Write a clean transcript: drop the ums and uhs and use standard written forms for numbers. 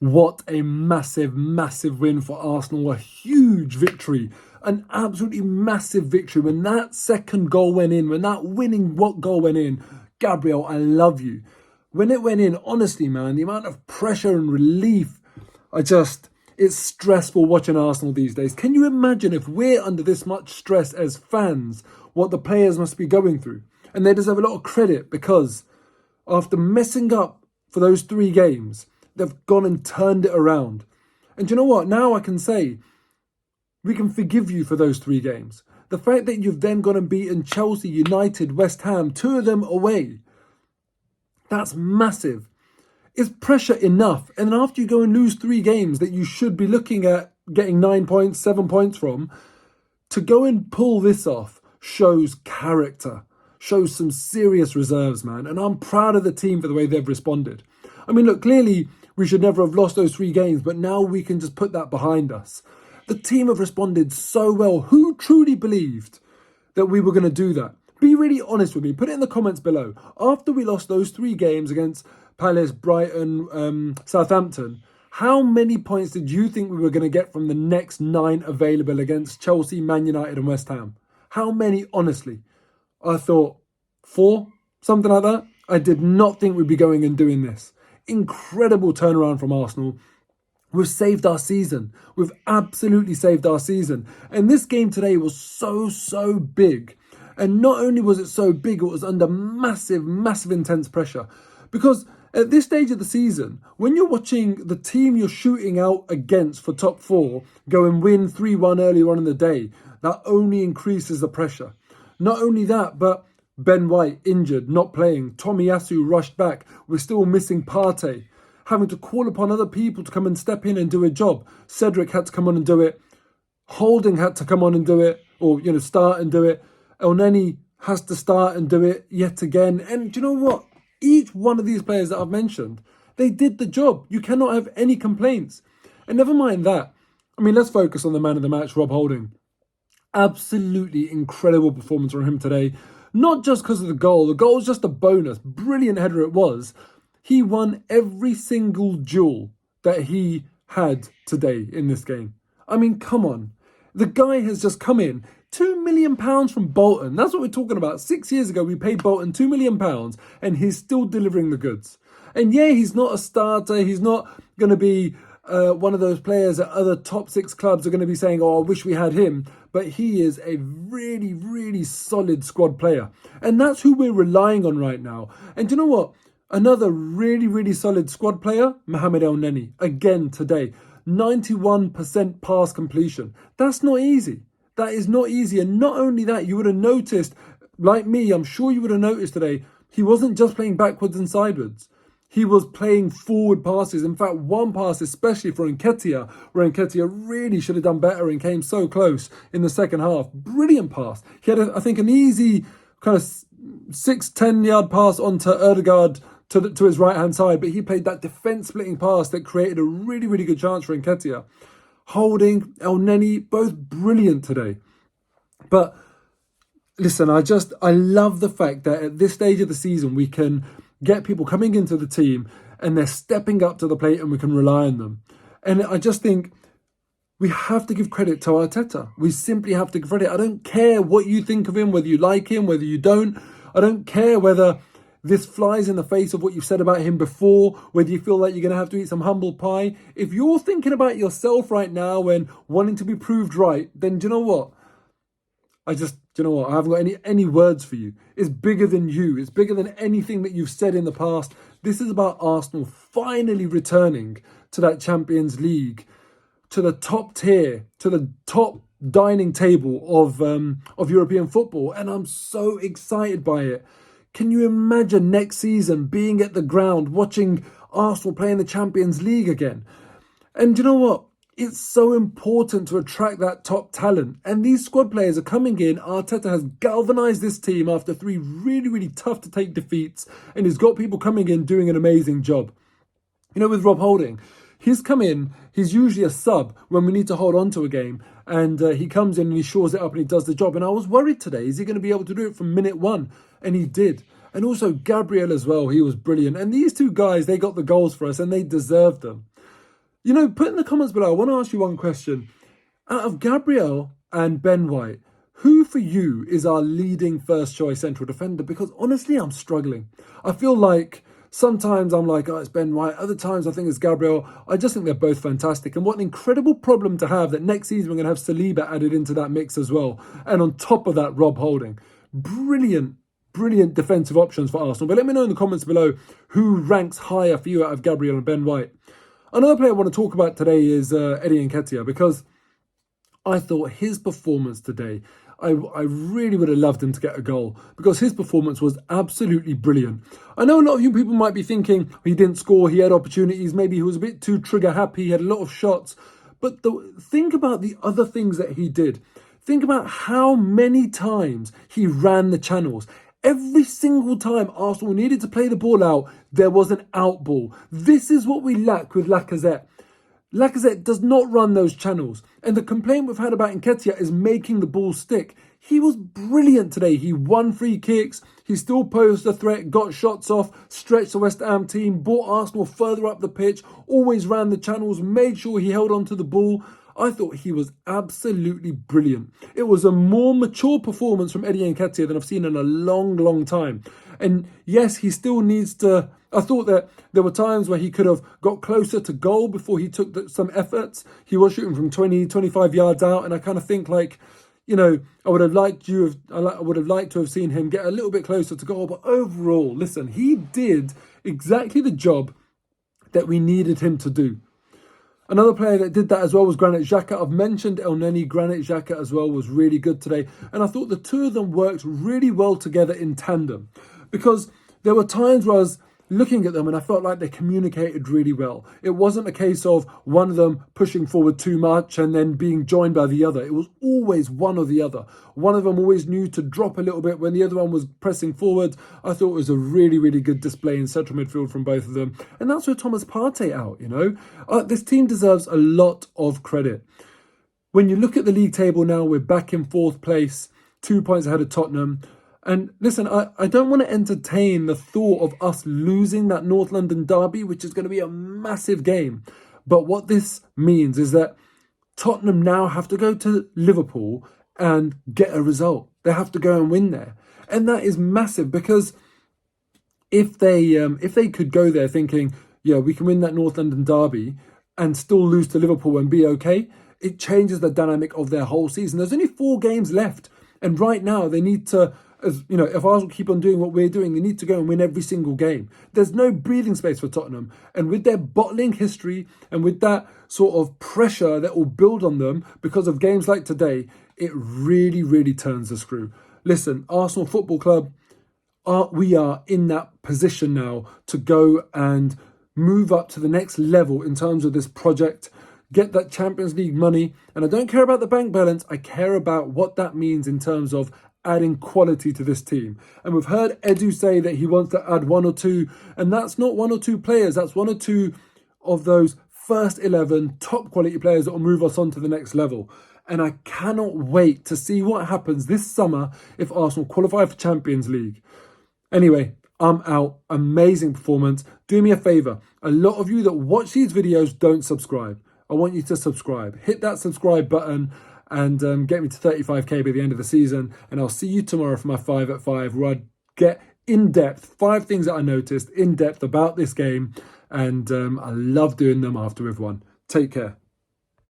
What a massive, massive win for Arsenal. A huge victory. An absolutely massive victory. When that second goal went in, when that winning goal went in, Gabriel, I love you. When it went in, honestly, man, the amount of pressure and relief, it's stressful watching Arsenal these days. Can you imagine if we're under this much stress as fans, what the players must be going through? And they deserve a lot of credit because after messing up for those 3 games, they've gone and turned it around. And you know what? Now I can say, we can forgive you for those 3 games. The fact that you've then gone and beaten Chelsea, United, West Ham, 2 of them away, that's massive. Is pressure enough? And then after you go and lose 3 games that you should be looking at getting 9 points, 7 points from, to go and pull this off shows character, shows some serious reserves, man. And I'm proud of the team for the way they've responded. I mean, look, clearly we should never have lost those 3 games, but now we can just put that behind us. The team have responded so well. Who truly believed that we were going to do that? Be really honest with me. Put it in the comments below. After we lost those 3 games against Palace, Brighton, Southampton, how many points did you think we were going to get from the next 9 available against Chelsea, Man United and West Ham? How many, honestly? I thought 4, something like that. I did not think we'd be going and doing this. Incredible turnaround from Arsenal. We've saved our season. We've absolutely saved our season. And this game today was so big. And not only was it so big, it was under massive, massive intense pressure. Because at this stage of the season, when you're watching the team you're shooting out against for top 4 go and win 3-1 earlier on in the day, that only increases the pressure. Not only that, but Ben White injured, not playing. Tomiyasu rushed back. We're still missing Partey. Having to call upon other people to come and step in and do a job. Cedric had to come on and do it. Holding had to come on and do it, or start and do it. Elneny has to start and do it yet again. And do you know what? Each one of these players that I've mentioned, they did the job. You cannot have any complaints. And never mind that. I mean, let's focus on the man of the match, Rob Holding. Absolutely incredible performance from him today. Not just because of the goal. The goal was just a bonus. Brilliant header it was. He won every single duel that he had today in this game. I mean, come on. The guy has just come in. £2 million from Bolton. That's what we're talking about. 6 years ago, we paid Bolton £2 million and he's still delivering the goods. And yeah, he's not a starter. He's not going to be one of those players that other top 6 clubs are going to be saying, oh, I wish we had him. But he is a really, really solid squad player. And that's who we're relying on right now. And do you know what? Another really, really solid squad player, Mohamed Elneny. Again today, 91% pass completion. That's not easy. That is not easy. And not only that, you would have noticed, like me, I'm sure you would have noticed today, he wasn't just playing backwards and sideways. He was playing forward passes. In fact, one pass, especially for Nketiah, where Nketiah really should have done better and came so close in the second half. Brilliant pass. He had, I think, an easy kind of 6-10 yard pass onto Ødegaard to his right-hand side, but he played that defence-splitting pass that created a really, really good chance for Nketiah. Holding, Elneny, both brilliant today. But listen, I love the fact that at this stage of the season, we can get people coming into the team and they're stepping up to the plate and we can rely on them. And I just think we have to give credit to Arteta. We simply have to give credit. I don't care what you think of him, whether you like him, whether you don't. I don't care whether this flies in the face of what you've said about him before, whether you feel like you're going to have to eat some humble pie. If you're thinking about yourself right now and wanting to be proved right, then do you know what? I haven't got any words for you. It's bigger than you. It's bigger than anything that you've said in the past. This is about Arsenal finally returning to that Champions League, to the top tier, to the top dining table of European football. And I'm so excited by it. Can you imagine next season being at the ground, watching Arsenal play in the Champions League again? And you know what? It's so important to attract that top talent. And these squad players are coming in. Arteta has galvanised this team after 3 really, really tough to take defeats. And he's got people coming in doing an amazing job. With Rob Holding, he's come in. He's usually a sub when we need to hold on to a game. And he comes in and he shores it up and he does the job. And I was worried today. Is he going to be able to do it from minute 1? And he did. And also Gabriel as well. He was brilliant. And these 2 guys, they got the goals for us and they deserved them. Put in the comments below, I want to ask you one question. Out of Gabriel and Ben White, who for you is our leading first choice central defender? Because honestly, I'm struggling. I feel like sometimes I'm like, oh, it's Ben White. Other times I think it's Gabriel. I just think they're both fantastic. And what an incredible problem to have that next season we're going to have Saliba added into that mix as well. And on top of that, Rob Holding. Brilliant defensive options for Arsenal. But let me know in the comments below who ranks higher for you out of Gabriel and Ben White. Another player I want to talk about today is Eddie Nketiah, because I thought his performance today, I really would have loved him to get a goal, because his performance was absolutely brilliant. I know a lot of you people might be thinking he didn't score, he had opportunities, maybe he was a bit too trigger happy, he had a lot of shots. But think about the other things that he did. Think about how many times he ran the channels. Every single time Arsenal needed to play the ball out, there was an out ball. This is what we lack with Lacazette. Lacazette does not run those channels. And the complaint we've had about Nketiah is making the ball stick. He was brilliant today. He won free kicks. He still posed a threat, got shots off, stretched the West Ham team, brought Arsenal further up the pitch, always ran the channels, made sure he held on to the ball. I thought he was absolutely brilliant. It was a more mature performance from Eddie Nketiah than I've seen in a long time. And yes, he still needs to... I thought that there were times where he could have got closer to goal before he took some efforts. He was shooting from 20, 25 yards out, and I kind of think like, I would have liked to have seen him get a little bit closer to goal. But overall, listen, he did exactly the job that we needed him to do. Another player that did that as well was Granit Xhaka. I've mentioned Elneny. Granit Xhaka as well was really good today. And I thought the two of them worked really well together in tandem, because there were times where I was looking at them and I felt like they communicated really well. It wasn't a case of one of them pushing forward too much and then being joined by the other. It was always one or the other. One of them always knew to drop a little bit when the other one was pressing forward. I thought it was a really good display in central midfield from both of them. And that's with Thomas Partey out, This team deserves a lot of credit. When you look at the league table now, we're back in 4th place, 2 points ahead of Tottenham. And listen, I don't want to entertain the thought of us losing that North London derby, which is going to be a massive game. But what this means is that Tottenham now have to go to Liverpool and get a result. They have to go and win there. And that is massive, because if they could go there thinking, yeah, we can win that North London derby and still lose to Liverpool and be okay, it changes the dynamic of their whole season. There's only 4 games left. And right now they need to... if Arsenal keep on doing what we're doing, they need to go and win every single game. There's no breathing space for Tottenham. And with their bottling history and with that sort of pressure that will build on them because of games like today, it really turns the screw. Listen, Arsenal Football Club, we are in that position now to go and move up to the next level in terms of this project, get that Champions League money. And I don't care about the bank balance. I care about what that means in terms of adding quality to this team. And we've heard Edu say that he wants to add 1 or 2, and that's not 1 or 2 players, that's 1 or 2 of those first 11 top quality players that will move us on to the next level. And I cannot wait to see what happens this summer if Arsenal qualify for Champions League. Anyway, I'm out. Amazing performance. Do me a favour. A lot of you that watch these videos don't subscribe. I want you to subscribe. Hit that subscribe button and get me to 35k by the end of the season. And I'll see you tomorrow for my 5 at 5, where I get in depth, 5 things that I noticed in depth about this game. And I love doing them after we've won. Take care.